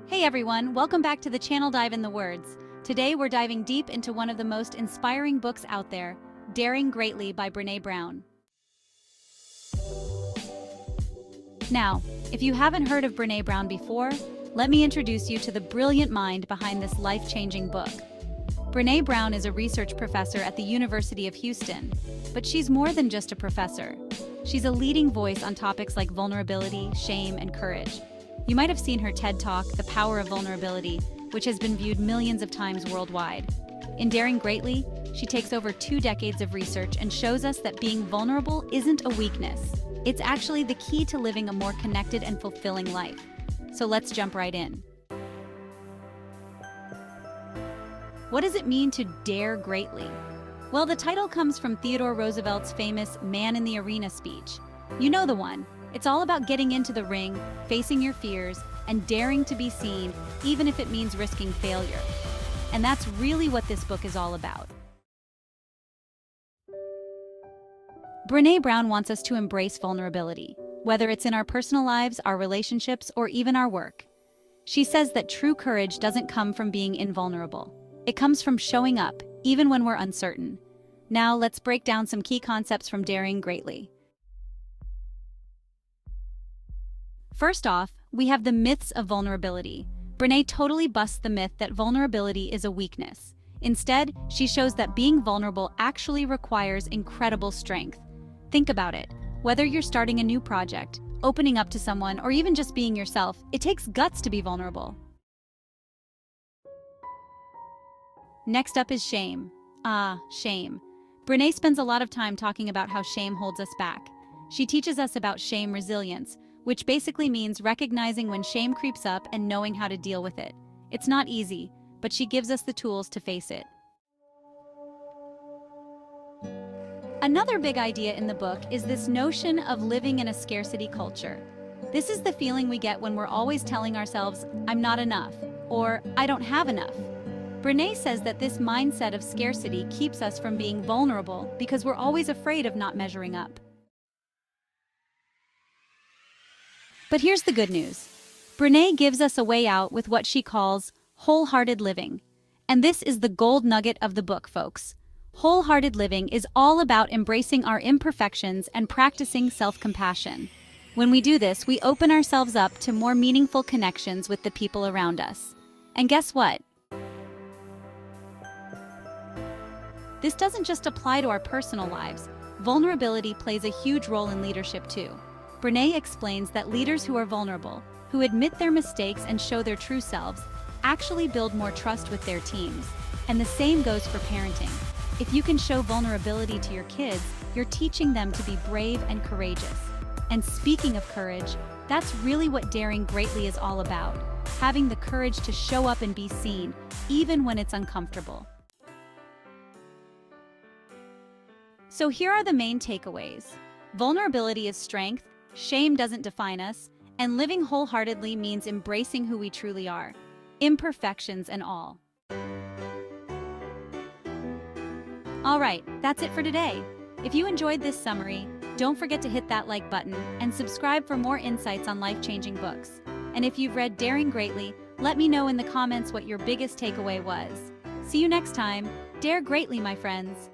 Hey everyone, welcome back to the channel Dive in the Words. Today we're diving deep into one of the most inspiring books out there, Daring Greatly by Brené Brown. Now, if you haven't heard of Brené Brown before, let me introduce you to the brilliant mind behind this life-changing book. Brené Brown is a research professor at the University of Houston, but she's more than just a professor. She's a leading voice on topics like vulnerability, shame, and courage. You might have seen her TED Talk, The Power of Vulnerability, which has been viewed millions of times worldwide. In Daring Greatly, she takes over 2 decades of research and shows us that being vulnerable isn't a weakness. It's actually the key to living a more connected and fulfilling life. So let's jump right in. What does it mean to dare greatly? Well, the title comes from Theodore Roosevelt's famous Man in the Arena speech. You know the one. It's all about getting into the ring, facing your fears, and daring to be seen, even if it means risking failure. And that's really what this book is all about. Brené Brown wants us to embrace vulnerability, whether it's in our personal lives, our relationships, or even our work. She says that true courage doesn't come from being invulnerable. It comes from showing up, even when we're uncertain. Now, let's break down some key concepts from Daring Greatly. First off, we have the myths of vulnerability. Brené totally busts the myth that vulnerability is a weakness. Instead, she shows that being vulnerable actually requires incredible strength. Think about it. Whether you're starting a new project, opening up to someone, or even just being yourself, it takes guts to be vulnerable. Next up is shame. Shame. Brené spends a lot of time talking about how shame holds us back. She teaches us about shame resilience, which basically means recognizing when shame creeps up and knowing how to deal with it. It's not easy, but she gives us the tools to face it. Another big idea in the book is this notion of living in a scarcity culture. This is the feeling we get when we're always telling ourselves, I'm not enough, or I don't have enough. Brené says that this mindset of scarcity keeps us from being vulnerable because we're always afraid of not measuring up. But here's the good news. Brené gives us a way out with what she calls wholehearted living. And this is the gold nugget of the book, folks. Wholehearted living is all about embracing our imperfections and practicing self-compassion. When we do this, we open ourselves up to more meaningful connections with the people around us. And guess what? This doesn't just apply to our personal lives. Vulnerability plays a huge role in leadership too. Brené explains that leaders who are vulnerable, who admit their mistakes and show their true selves, actually build more trust with their teams. And the same goes for parenting. If you can show vulnerability to your kids, you're teaching them to be brave and courageous. And speaking of courage, that's really what Daring Greatly is all about. Having the courage to show up and be seen, even when it's uncomfortable. So here are the main takeaways. Vulnerability is strength. Shame doesn't define us, and living wholeheartedly means embracing who we truly are, imperfections and all. All right, that's it for today. If you enjoyed this summary, don't forget to hit that like button and subscribe for more insights on life-changing books. And if you've read Daring Greatly, let me know in the comments what your biggest takeaway was. See you next time. Dare greatly, my friends.